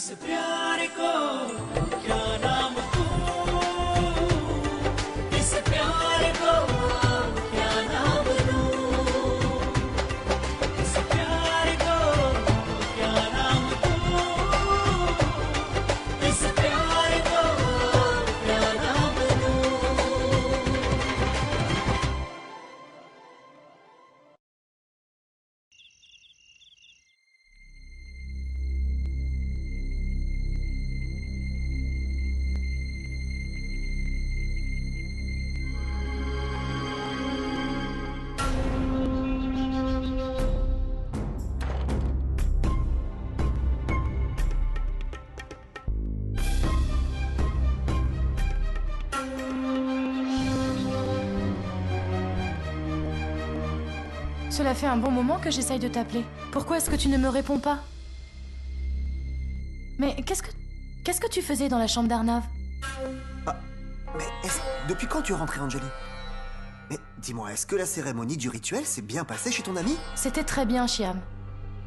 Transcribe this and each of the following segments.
इस प्यार को क्या नाम दूं, इस प्यार को क्या नाम दूं, इस प्यार को क्या नाम दूं, इस प्यार को क्या नाम दूं। Cela fait un bon moment que j'essaye de t'appeler. Pourquoi est-ce que tu ne me réponds pas? Mais qu'est-ce que tu faisais dans la chambre d'Arnav? Mais depuis quand tu es rentrée, Anjali? Mais dis-moi, est-ce que la cérémonie du rituel s'est bien passée chez ton ami? C'était très bien, Shyam.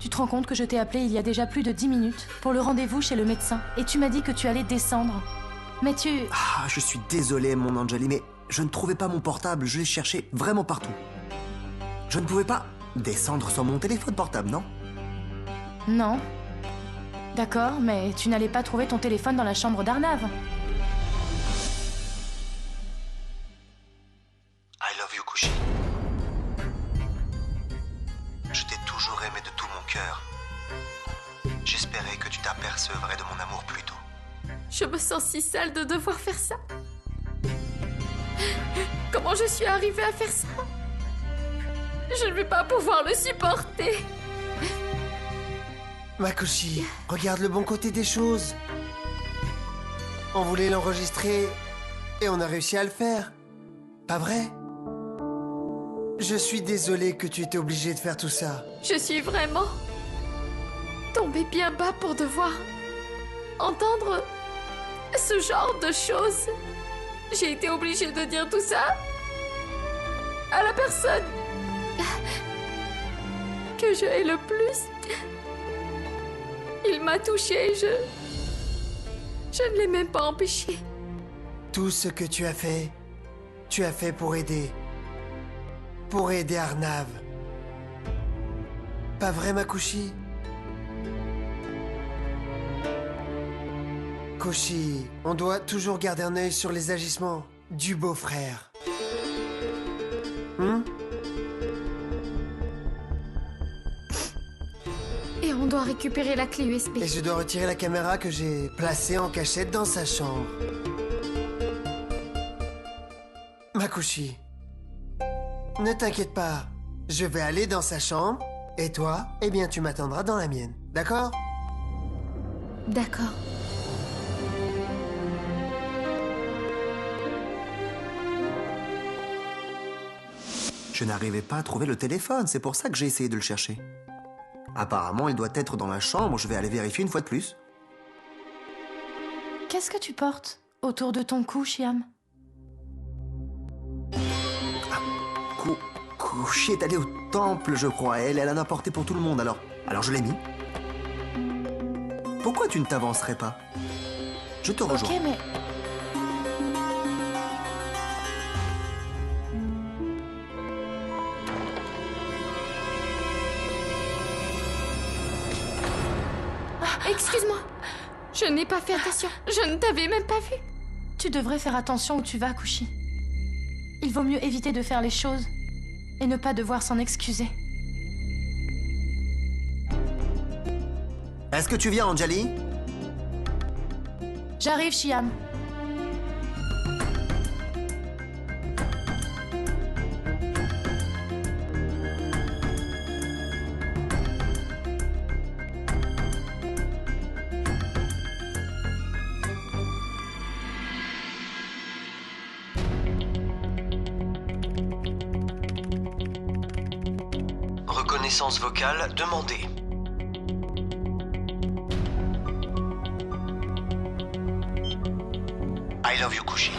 Tu te rends compte que je t'ai appelé il y a déjà plus de 10 minutes pour le rendez-vous chez le médecin et tu m'as dit que tu allais descendre. Mais tu... Ah, je suis désolé, mon Anjali, mais je ne trouvais pas mon portable, je l'ai cherché vraiment partout. Je ne pouvais pas descendre sans mon téléphone portable, non? Non. D'accord, mais tu n'allais pas trouver ton téléphone dans la chambre d'Arnav. I love you, Kushi. Je t'ai toujours aimé de tout mon cœur. J'espérais que tu t'apercevrais de mon amour plus tôt. Je me sens si sale de devoir faire ça. Comment je suis arrivée à faire ça? Je ne vais pas pouvoir le supporter. Makoshi, regarde le bon côté des choses. On voulait l'enregistrer et on a réussi à le faire. Pas vrai? Je suis désolé que tu étais obligé de faire tout ça. Je suis vraiment tombée bien bas pour devoir entendre ce genre de choses. J'ai été obligée de dire tout ça à la personne que je hais le plus. Il m'a touchée, je ne l'ai même pas empêché. Tout ce que tu as fait pour aider. Pour aider Arnav. Pas vrai, Makushi? Koshi, on doit toujours garder un œil sur les agissements du beau-frère. Et on doit récupérer la clé USB. Et je dois retirer la caméra que j'ai placée en cachette dans sa chambre. Makushi, ne t'inquiète pas. Je vais aller dans sa chambre. Et toi, eh bien, tu m'attendras dans la mienne. D'accord? D'accord. Je n'arrivais pas à trouver le téléphone, c'est pour ça que j'ai essayé de le chercher. Apparemment, il doit être dans la chambre, je vais aller vérifier une fois de plus. Qu'est-ce que tu portes autour de ton cou, Shyam? Kushi est allée au temple, je crois. Elle en a porté pour tout le monde, alors je l'ai mis. Pourquoi tu ne t'avancerais pas? Je te rejoins. Ok, mais... Excuse-moi. Je n'ai pas fait attention. Je ne t'avais même pas vu. Tu devrais faire attention où tu vas, Kushi. Il vaut mieux éviter de faire les choses et ne pas devoir s'en excuser. Est-ce que tu viens, Anjali? J'arrive, Shyam. Reconnaissance vocale demandée. I love you, Kushi.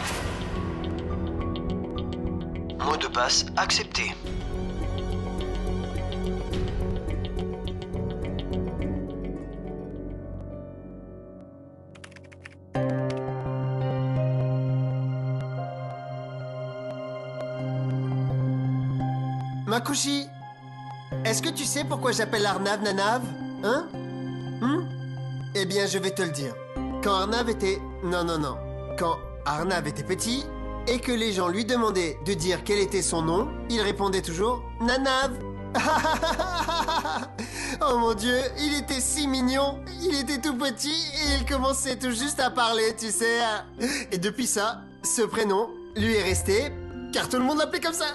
Mot de passe accepté. Makushi, est-ce que tu sais pourquoi j'appelle Arnav Nanav? Hein? Eh bien, je vais te le dire. Quand Arnav était... Non. Quand Arnav était petit et que les gens lui demandaient de dire quel était son nom, il répondait toujours Nanav. Oh mon Dieu, il était si mignon. Il était tout petit et il commençait tout juste à parler, tu sais. Et depuis ça, ce prénom lui est resté, car tout le monde l'appelait comme ça.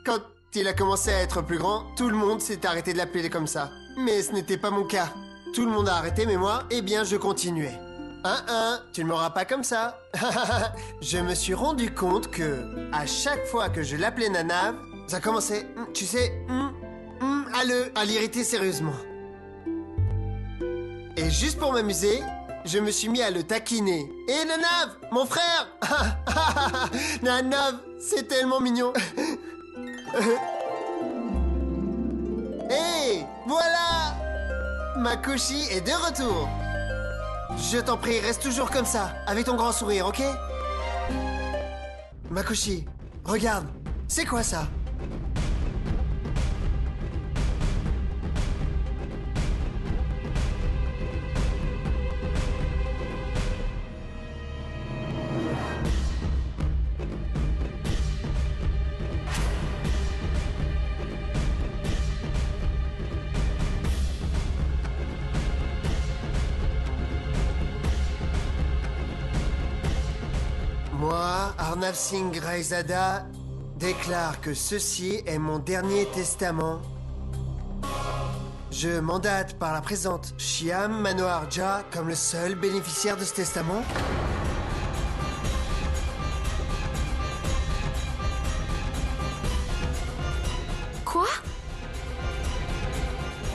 Quand il a commencé à être plus grand, tout le monde s'est arrêté de l'appeler comme ça. Mais ce n'était pas mon cas. Tout le monde a arrêté, mais moi, eh bien, je continuais. Tu ne m'auras pas comme ça. Je me suis rendu compte que, à chaque fois que je l'appelais Nanav, ça commençait, tu sais, à l'irriter sérieusement. Et juste pour m'amuser, je me suis mis à le taquiner. Hé Nanav, mon frère. Nanav, c'est tellement mignon. Hé, voilà! Makushi est de retour. Je t'en prie, reste toujours comme ça, avec ton grand sourire, ok? Makushi, regarde, c'est quoi ça? Moi, Arnav Singh Raizada, déclare que ceci est mon dernier testament. Je mandate par la présente Shyam Manohar Jha comme le seul bénéficiaire de ce testament. Quoi?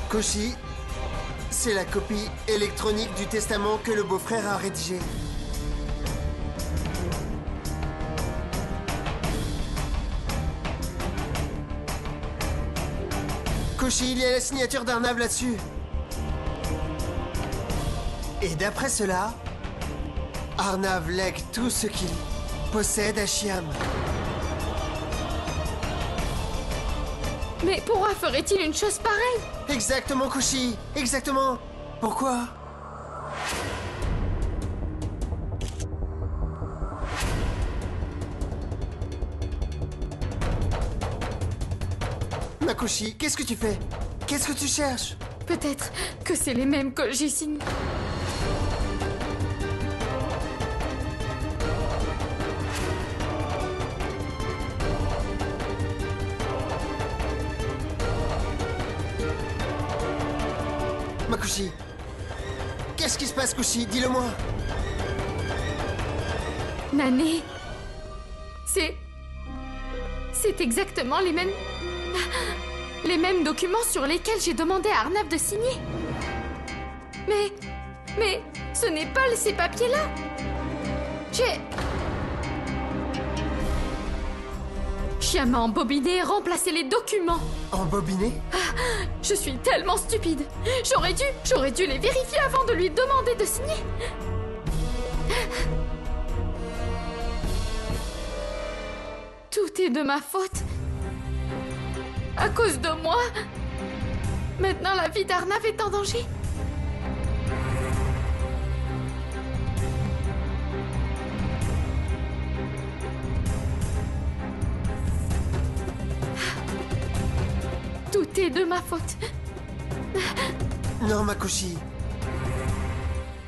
Koshi, c'est la copie électronique du testament que le beau-frère a rédigé. Koshi, il y a la signature d'Arnav là-dessus. Et d'après cela, Arnav lègue tout ce qu'il possède à Shyam. Mais pourquoi ferait-il une chose pareille? Exactement, Koshi, exactement. Pourquoi? Makushi, qu'est-ce que tu fais? Qu'est-ce que tu cherches? Peut-être que c'est les mêmes que j'ai signés. Makushi, qu'est-ce qui se passe, Koshi? Dis-le-moi. Nané, c'est exactement les mêmes documents sur lesquels j'ai demandé à Arnav de signer. Mais ce n'est pas ces papiers-là. Shyam a embobiné et remplacé les documents. Embobiné? Je suis tellement stupide. J'aurais dû les vérifier avant de lui demander de signer. Tout est de ma faute. À cause de moi. Maintenant, la vie d'Arnav est en danger. Tout est de ma faute. Non, Makushi.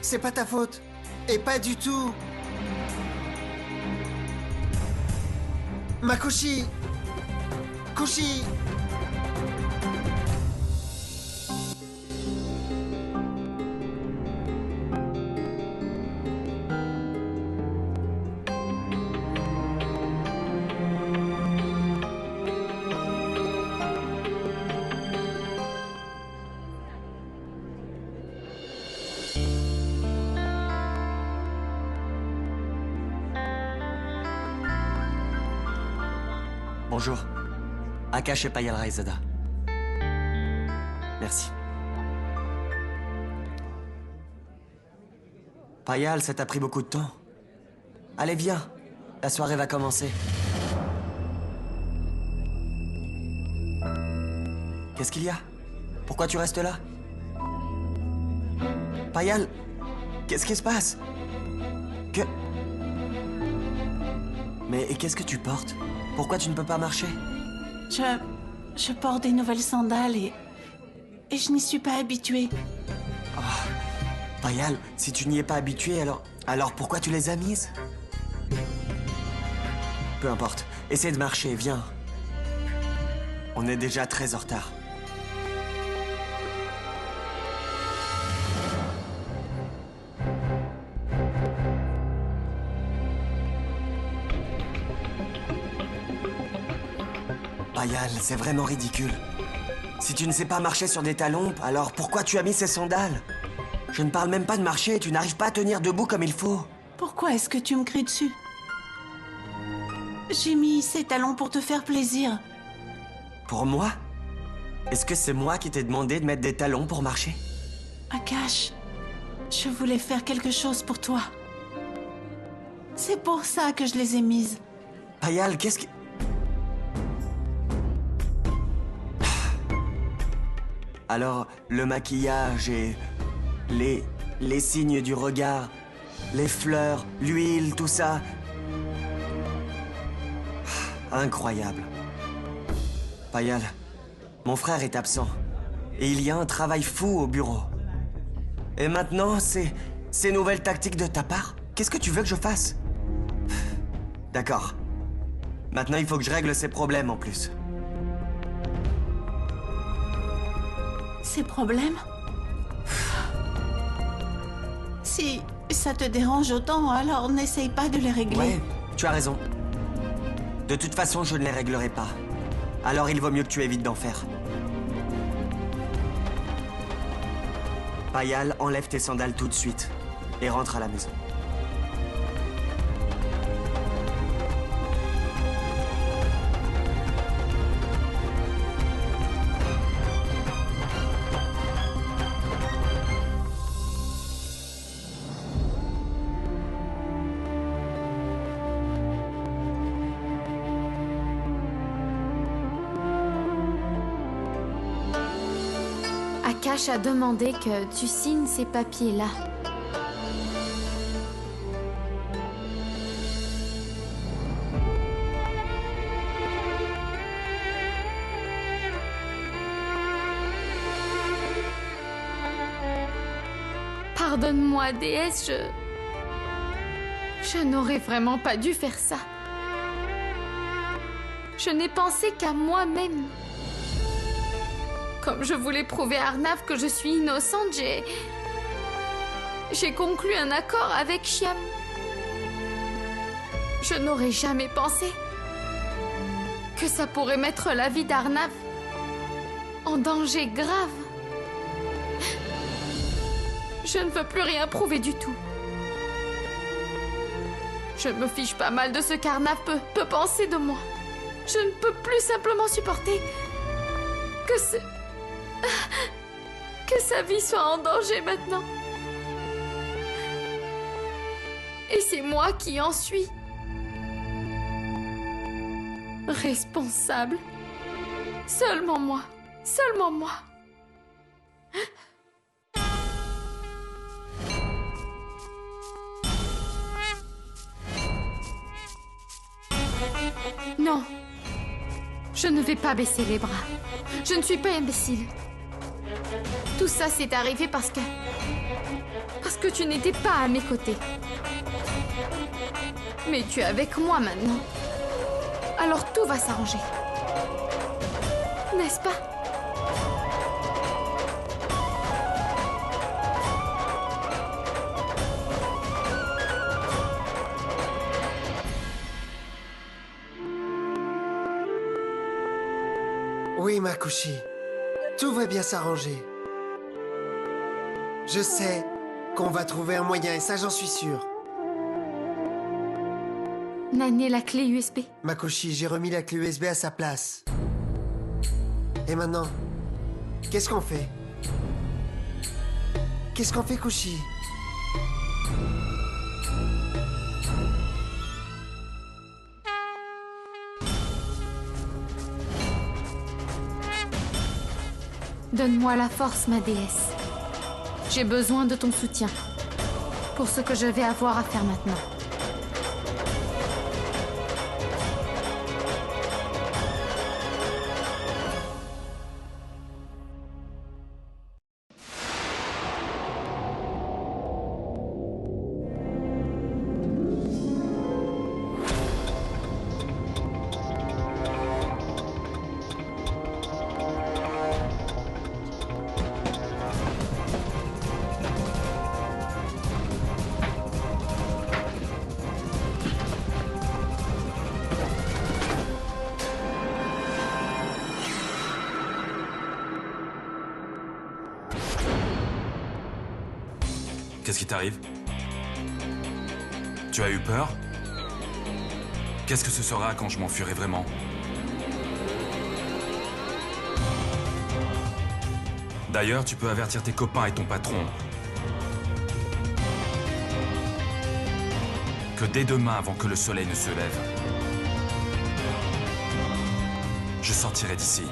C'est pas ta faute. Et pas du tout. Makushi. Kushi. Bonjour. Akash et Payal Raizada. Merci. Payal, ça t'a pris beaucoup de temps. Allez, viens. La soirée va commencer. Qu'est-ce qu'il y a? Pourquoi tu restes là? Payal, qu'est-ce qui se passe? Mais qu'est-ce que tu portes? Pourquoi tu ne peux pas marcher? Je porte des nouvelles sandales et je n'y suis pas habituée. Payal, si tu n'y es pas habitué, alors pourquoi tu les as mises? Peu importe, essaie de marcher, viens. On est déjà très en retard. Payal, c'est vraiment ridicule. Si tu ne sais pas marcher sur des talons, alors pourquoi tu as mis ces sandales? Je ne parle même pas de marcher, tu n'arrives pas à tenir debout comme il faut. Pourquoi est-ce que tu me cries dessus? J'ai mis ces talons pour te faire plaisir. Pour moi? Est-ce que c'est moi qui t'ai demandé de mettre des talons pour marcher? Akash, je voulais faire quelque chose pour toi. C'est pour ça que je les ai mises. Payal, qu'est-ce que... Alors, le maquillage et les signes du regard, les fleurs, l'huile, tout ça... Incroyable. Payal, mon frère est absent. Et il y a un travail fou au bureau. Et maintenant, ces nouvelles tactiques de ta part, qu'est-ce que tu veux que je fasse? D'accord. Maintenant, il faut que je règle ces problèmes en plus. Ces problèmes? Si ça te dérange autant, alors n'essaye pas de les régler. Ouais, tu as raison. De toute façon, je ne les réglerai pas. Alors il vaut mieux que tu évites d'en faire. Payal, enlève tes sandales tout de suite. Et rentre à la maison. Akash a demandé que tu signes ces papiers-là. Pardonne-moi, déesse, je n'aurais vraiment pas dû faire ça. Je n'ai pensé qu'à moi-même. Comme je voulais prouver à Arnav que je suis innocente, j'ai conclu un accord avec Shyam. Je n'aurais jamais pensé que ça pourrait mettre la vie d'Arnav en danger grave. Je ne veux plus rien prouver du tout. Je me fiche pas mal de ce qu'Arnav peut penser de moi. Je ne peux plus simplement supporter que sa vie soit en danger maintenant. Et c'est moi qui en suis responsable. Seulement moi. Seulement moi. Non. Je ne vais pas baisser les bras. Je ne suis pas imbécile. Tout ça s'est arrivé parce que tu n'étais pas à mes côtés. Mais tu es avec moi maintenant. Alors tout va s'arranger. N'est-ce pas? Oui, Makushi. Tout va bien s'arranger. Je sais qu'on va trouver un moyen et ça, j'en suis sûr. Nané, la clé USB. Makushi, j'ai remis la clé USB à sa place. Et maintenant, qu'est-ce qu'on fait? Qu'est-ce qu'on fait, Kushi? Donne-moi la force, ma déesse. J'ai besoin de ton soutien pour ce que je vais avoir à faire maintenant. Qu'est-ce qui t'arrive? Tu as eu peur? Qu'est-ce que ce sera quand je m'enfuirai vraiment? D'ailleurs, tu peux avertir tes copains et ton patron que dès demain, avant que le soleil ne se lève, je sortirai d'ici.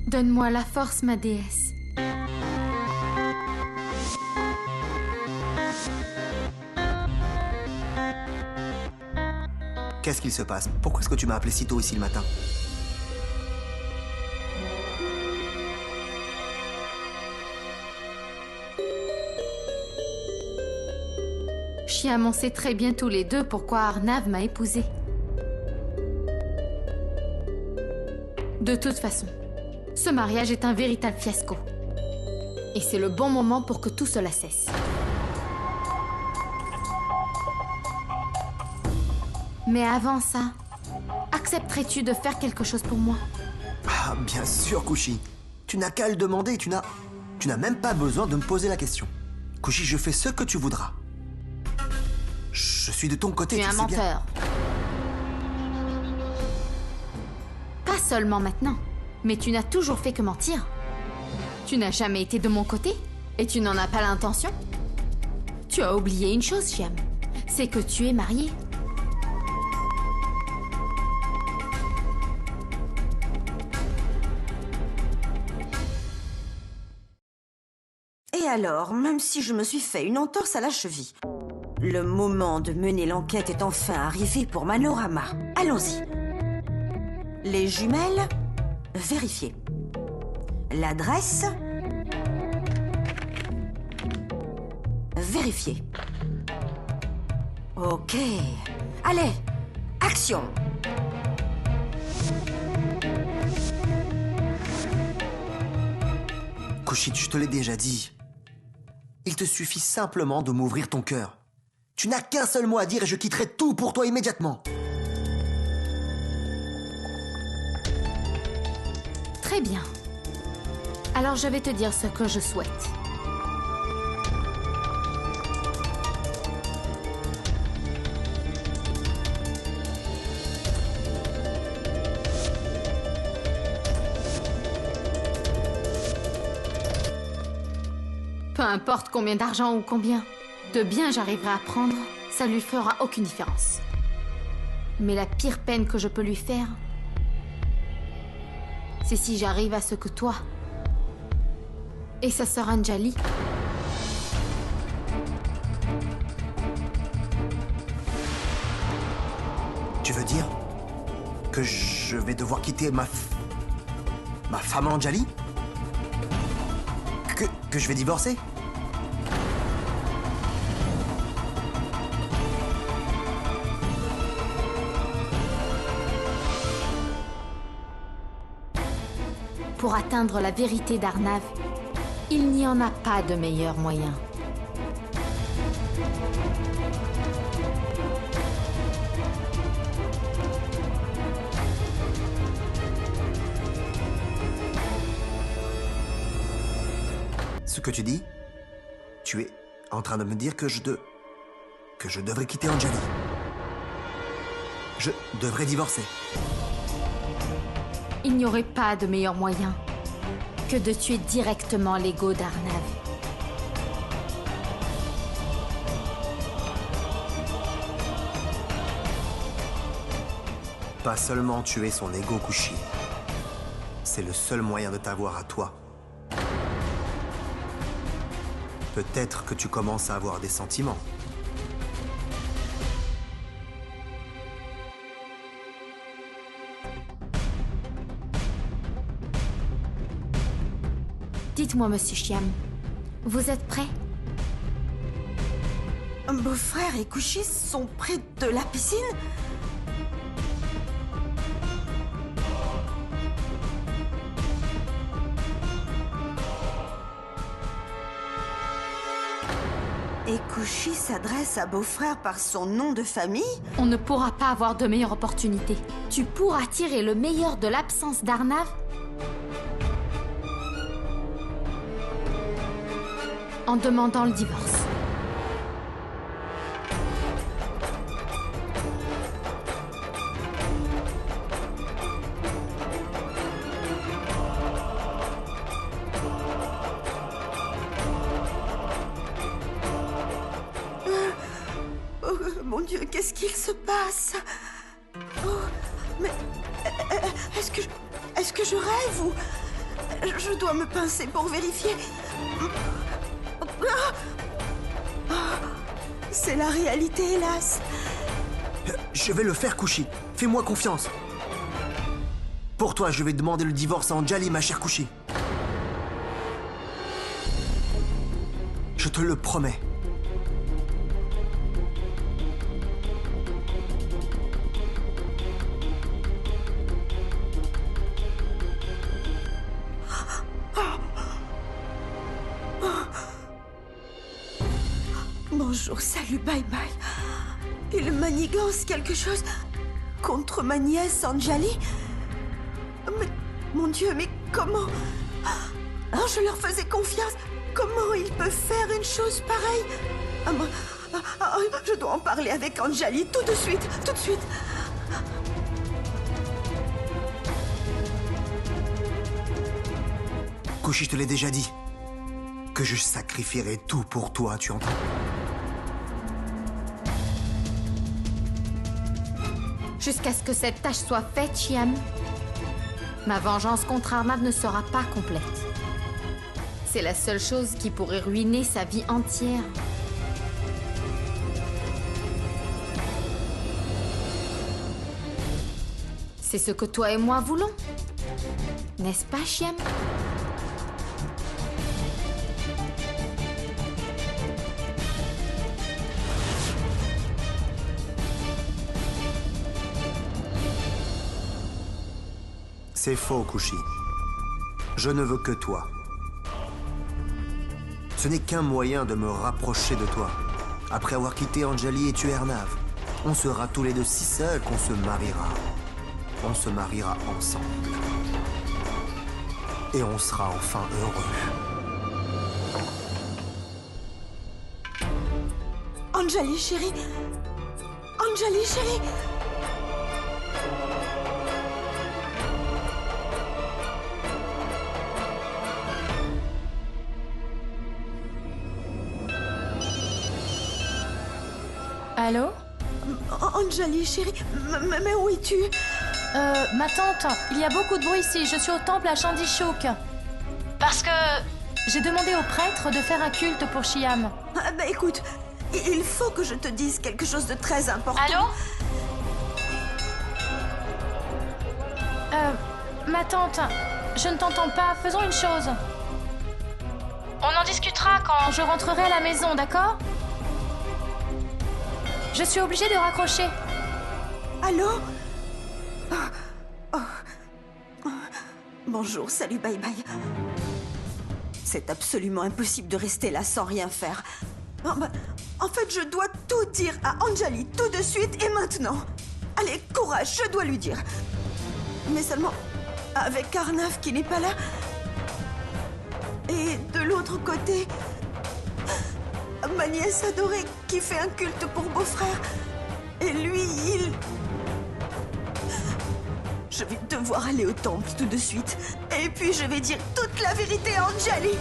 Donne-moi la force, ma déesse. Qu'est-ce qu'il se passe? Pourquoi est-ce que tu m'as appelé si tôt ici le matin? Chiam, on sait très bien tous les deux pourquoi Arnav m'a épousée. De toute façon, ce mariage est un véritable fiasco. Et c'est le bon moment pour que tout cela cesse. Mais avant ça, accepterais-tu de faire quelque chose pour moi? Ah, bien sûr, Kushi. Tu n'as qu'à le demander, tu n'as même pas besoin de me poser la question. Kushi, je fais ce que tu voudras. Je suis de ton côté, Tu es un sais bien. menteur. Pas seulement maintenant, mais tu n'as toujours fait que mentir. Tu n'as jamais été de mon côté et tu n'en as pas l'intention. Tu as oublié une chose, Chiam. C'est que tu es marié. Et alors, même si je me suis fait une entorse à la cheville, le moment de mener l'enquête est enfin arrivé pour Manorama. Allons-y. Les jumelles, vérifiées. L'adresse, vérifiée. Ok. Allez, action! Kushi, je te l'ai déjà dit. Il te suffit simplement de m'ouvrir ton cœur. Tu n'as qu'un seul mot à dire et je quitterai tout pour toi immédiatement. Très bien. Alors je vais te dire ce que je souhaite. Peu importe combien d'argent ou combien de biens j'arriverai à prendre, ça lui fera aucune différence. Mais la pire peine que je peux lui faire, c'est si j'arrive à ce que toi et sa sœur Anjali Tu veux dire que je vais devoir quitter ma femme Anjali? Que je vais divorcer? Pour atteindre la vérité d'Arnav, il n'y en a pas de meilleur moyen. Ce que tu dis, tu es en train de me dire que je devrais quitter Anjali. Je devrais divorcer. Il n'y aurait pas de meilleur moyen que de tuer directement l'ego d'Arnav. Pas seulement tuer son ego, Kushi. C'est le seul moyen de t'avoir à toi. Peut-être que tu commences à avoir des sentiments. Dites-moi, monsieur Chiam, vous êtes prêt? Beau-frère et Kushi sont près de la piscine? Et Kushi s'adresse à Beau-frère par son nom de famille? On ne pourra pas avoir de meilleure opportunité. Tu pourras tirer le meilleur de l'absence d'Arnav en demandant le divorce. Oh, mon Dieu, qu'est-ce qu'il se passe? Oh, mais est-ce que je rêve ou je dois me pincer pour vérifier? C'est la réalité, hélas. Je vais le faire, Kushi. Fais-moi confiance. Pour toi, je vais demander le divorce à Anjali, ma chère Kushi. Je te le promets. Bonjour, salut, bye bye. Il manigance quelque chose contre ma nièce Anjali? Mais, mon Dieu, mais comment? Oh, je leur faisais confiance. Comment ils peuvent faire une chose pareille? Je dois en parler avec Anjali tout de suite, tout de suite. Kushi, je te l'ai déjà dit. Que je sacrifierai tout pour toi, tu entends? Jusqu'à ce que cette tâche soit faite, Chiam, ma vengeance contre Arnav ne sera pas complète. C'est la seule chose qui pourrait ruiner sa vie entière. C'est ce que toi et moi voulons. N'est-ce pas, Chiam? C'est faux, Kushi. Je ne veux que toi. Ce n'est qu'un moyen de me rapprocher de toi. Après avoir quitté Anjali et tué Arnav, on sera tous les deux si seuls qu'on se mariera. On se mariera ensemble. Et on sera enfin heureux. Anjali, chérie. Anjali, chérie. Allô? Anjali, chérie, mais où es-tu? Ma tante, il y a beaucoup de bruit ici. Je suis au temple à Chandishok. Parce que j'ai demandé au prêtre de faire un culte pour Chiam. Bah écoute, il faut que je te dise quelque chose de très important. Allô? Ma tante, je ne t'entends pas. Faisons une chose. On en discutera quand je rentrerai à la maison, d'accord? Je suis obligée de raccrocher. Allô? Bonjour, salut, bye bye. C'est absolument impossible de rester là sans rien faire. En fait, je dois tout dire à Anjali tout de suite et maintenant. Allez, courage, je dois lui dire. Mais seulement, avec Arnav qui n'est pas là, Et de l'autre côté, ma nièce adorée qui fait un culte pour beau-frère. Et lui, il... Je vais devoir aller au temple tout de suite. Et puis je vais dire toute la vérité à Anjali.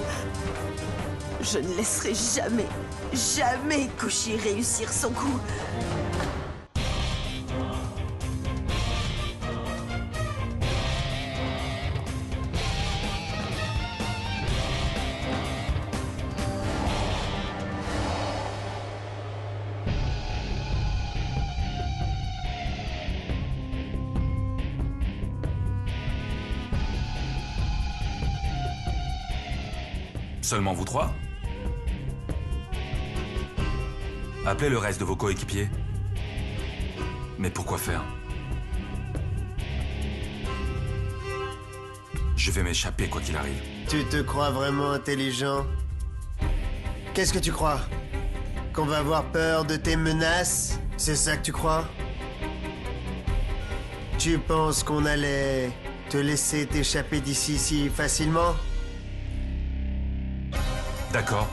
Je ne laisserai jamais, jamais Kushi réussir son coup. Seulement vous trois? Appelez le reste de vos coéquipiers. Mais pourquoi faire? Je vais m'échapper quoi qu'il arrive. Tu te crois vraiment intelligent? Qu'est-ce que tu crois? Qu'on va avoir peur de tes menaces? C'est ça que tu crois? Tu penses qu'on allait te laisser t'échapper d'ici si facilement? D'accord.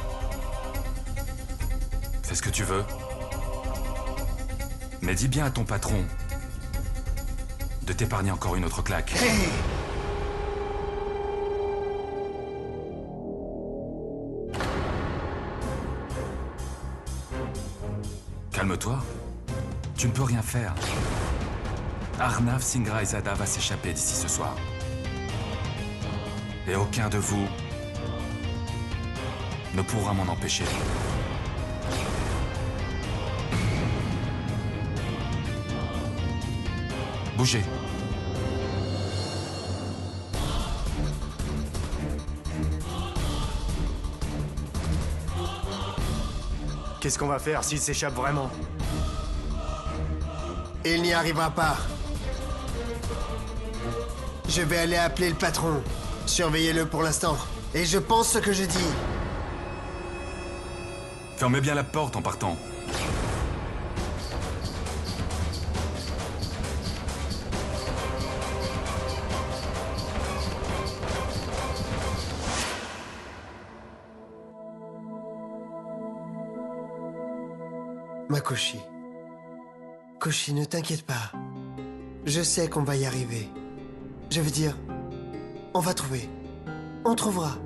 Fais ce que tu veux. Mais dis bien à ton patron de t'épargner encore une autre claque. Hey! Calme-toi. Tu ne peux rien faire. Arnav Singh-Raizada va s'échapper d'ici ce soir. Et aucun de vous ne pourra m'en empêcher. Bougez. Qu'est-ce qu'on va faire s'il s'échappe vraiment? Il n'y arrivera pas. Je vais aller appeler le patron. Surveillez-le pour l'instant. Et je pense ce que je dis. Fermez bien la porte en partant. Makoshi. Koshi, ne t'inquiète pas. Je sais qu'on va y arriver. Je veux dire, on va trouver. On trouvera.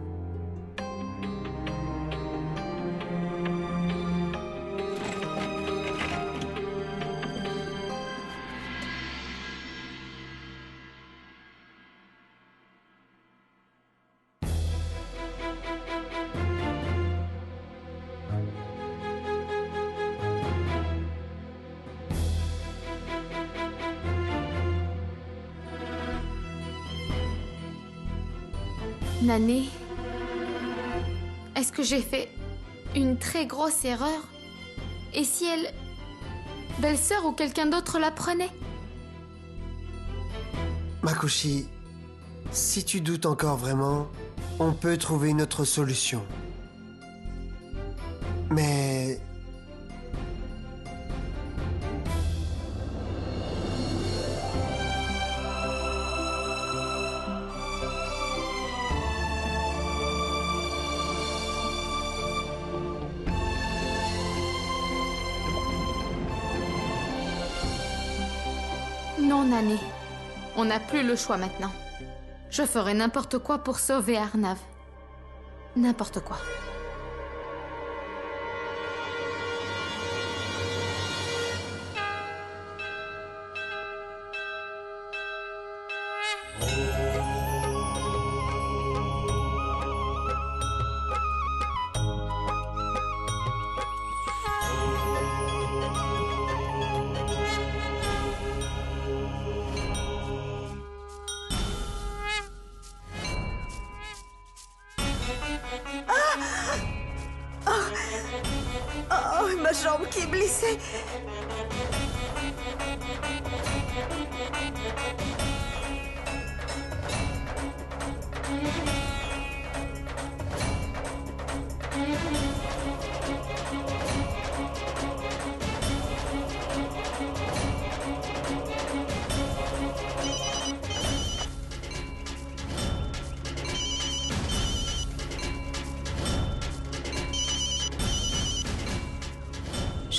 Nané, est-ce que j'ai fait une très grosse erreur? Et si elle, belle-sœur ou quelqu'un d'autre l'apprenait? Makoshi, si tu doutes encore vraiment, on peut trouver une autre solution. Mais... Non, Nané. On n'a plus le choix maintenant. Je ferai n'importe quoi pour sauver Arnav. N'importe quoi. Oh, ma jambe qui est blessée.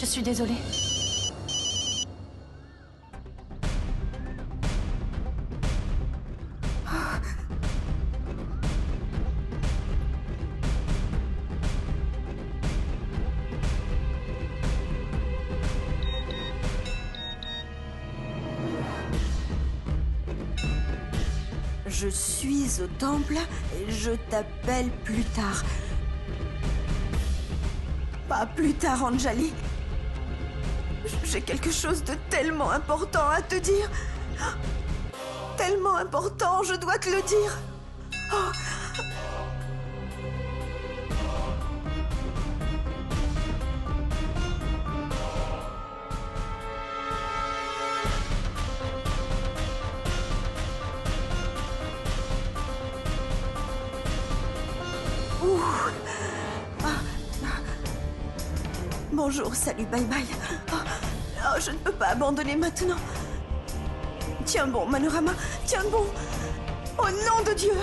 Je suis désolée. Je suis au temple et je t'appelle plus tard. Pas plus tard, Anjali. J'ai quelque chose de tellement important à te dire. Tellement important, je dois te le dire. Oh. Bonjour, salut, bye bye. Oh, je ne peux pas abandonner maintenant. Tiens bon, Manorama, tiens bon. Au nom de Dieu.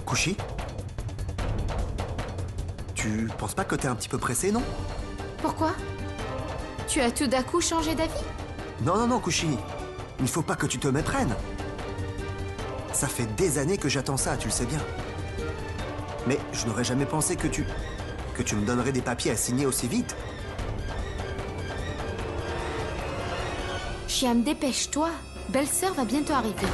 Kushi? Tu penses pas que t'es un petit peu pressé, non? Pourquoi? Tu as tout d'un coup changé d'avis? Non, non, non, Kushi. Il faut pas que tu te méprennes. Ça fait des années que j'attends ça, tu le sais bien. Mais je n'aurais jamais pensé que tu me donnerais des papiers à signer aussi vite. Chiam, dépêche-toi. Belle-sœur va bientôt arriver.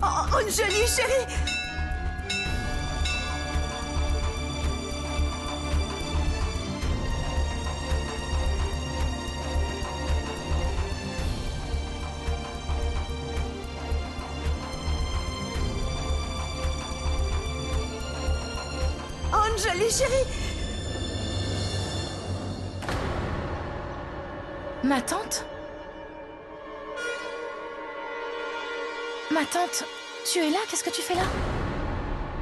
Oh, Anjali, chérie! Anjali, chérie! Ma tante? Ma tante, tu es là? Qu'est-ce que tu fais là?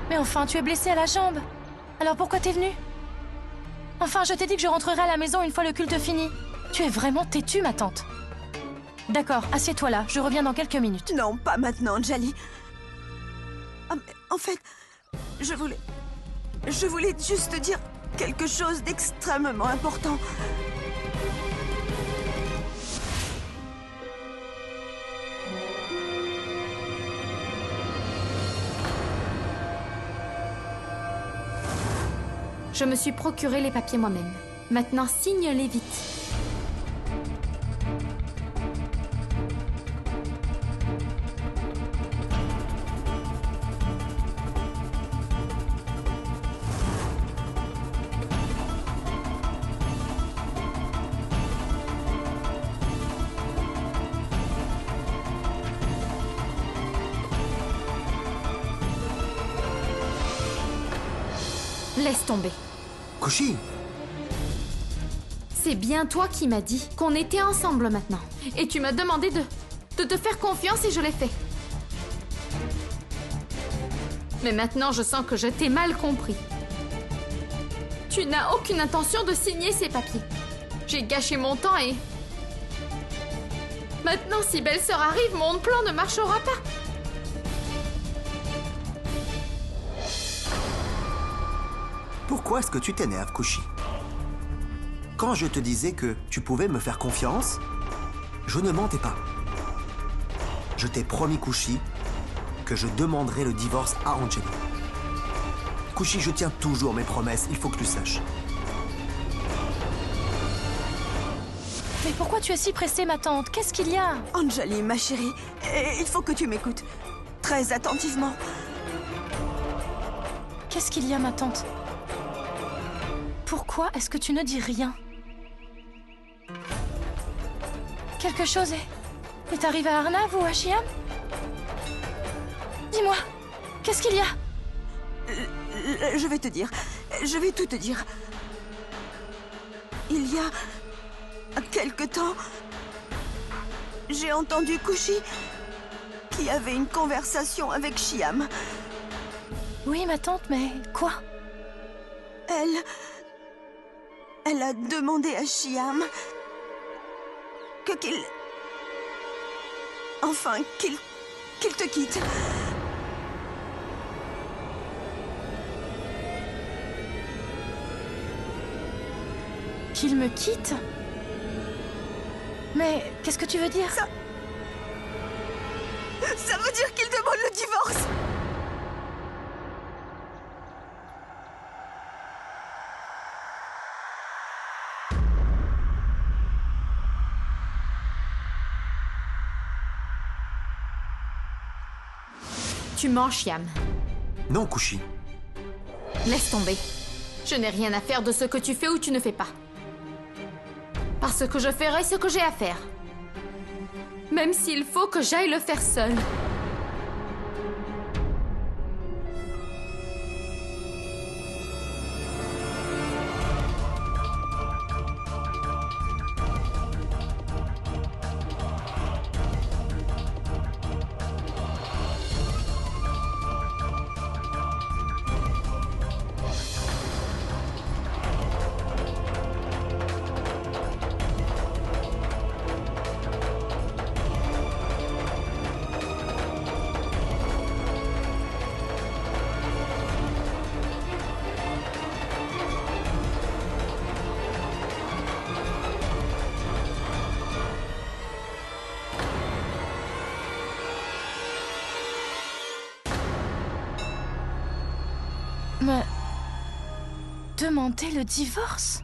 Mais enfin, tu es blessée à la jambe. Alors pourquoi t'es venue? Enfin, je t'ai dit que je rentrerai à la maison une fois le culte fini. Tu es vraiment têtue, ma tante. D'accord, assieds-toi là, je reviens dans quelques minutes. Non, pas maintenant, Anjali. Ah, mais en fait, je voulais juste te dire quelque chose d'extrêmement important. Je me suis procuré les papiers moi-même. Maintenant, signe-les vite. Laisse tomber. Kushi! C'est bien toi qui m'as dit qu'on était ensemble maintenant. Et tu m'as demandé de te faire confiance et je l'ai fait. Mais maintenant, je sens que je t'ai mal compris. Tu n'as aucune intention de signer ces papiers. J'ai gâché mon temps et... Maintenant, si belle-sœur arrive, mon plan ne marchera pas. Pourquoi est-ce que tu t'énerves, Kushi? Quand je te disais que tu pouvais me faire confiance, Je ne mentais pas. Je t'ai promis, Kushi, que je demanderai le divorce à Anjali. Kushi, je tiens toujours mes promesses, il faut que tu saches. Mais pourquoi tu es si pressée, ma tante? Qu'est-ce qu'il y a? Anjali, ma chérie, il faut que tu m'écoutes. Très attentivement. Qu'est-ce qu'il y a, ma tante? Pourquoi est-ce que tu ne dis rien? Quelque chose est arrivé à Arnav ou à Shyam? Dis-moi, qu'est-ce qu'il y a? Je vais te dire. Je vais tout te dire. Il y a quelque temps, j'ai entendu Kushi qui avait une conversation avec Shyam. Oui, ma tante, mais quoi? Elle a demandé à Shyam qu'il te quitte. Qu'il me quitte? Mais qu'est-ce que tu veux dire? Ça veut dire qu'il demande le divorce. Tu mens, Shyam. Non, Kushi. Laisse tomber. Je n'ai rien à faire de ce que tu fais ou tu ne fais pas. Parce que je ferai ce que j'ai à faire. Même s'il faut que j'aille le faire seule. Me demander le divorce?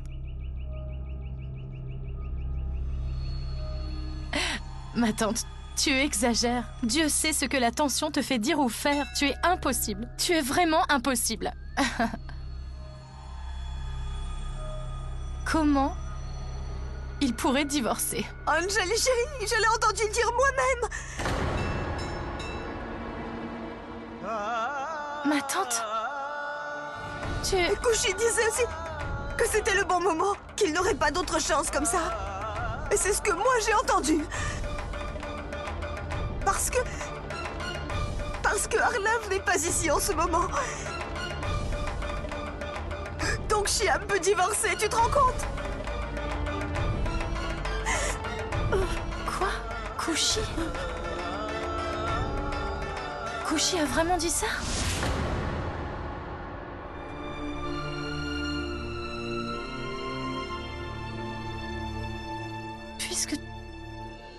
Ma tante, tu exagères. Dieu sait ce que la tension te fait dire ou faire. Tu es impossible. Tu es vraiment impossible. Comment il pourrait divorcer? Anjali, chérie, je l'ai entendu le dire moi-même. Ma tante, Kushi disait aussi que c'était le bon moment, qu'il n'aurait pas d'autre chance comme ça. Et c'est ce que moi j'ai entendu. Parce que Arnav n'est pas ici en ce moment. Donc Shyam peut divorcer, tu te rends compte? Quoi? Kushi? Kushi a vraiment dit ça?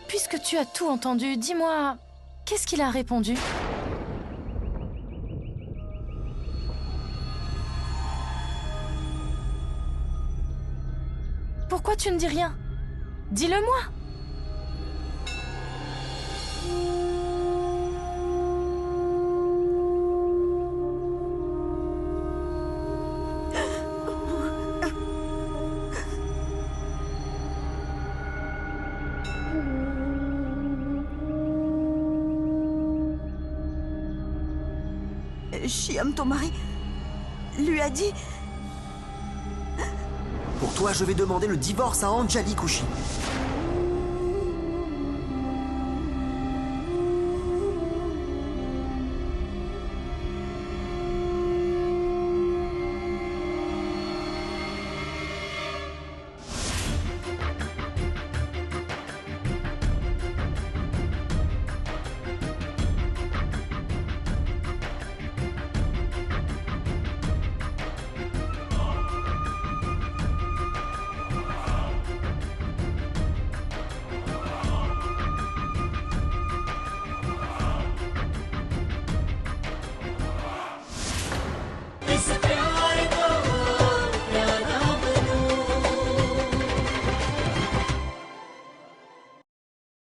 Puisque tu as tout entendu, dis-moi, qu'est-ce qu'il a répondu? Pourquoi tu ne dis rien? Dis-le-moi! Shyam, ton mari, lui a dit... Pour toi, je vais demander le divorce à Anjali, Kushi.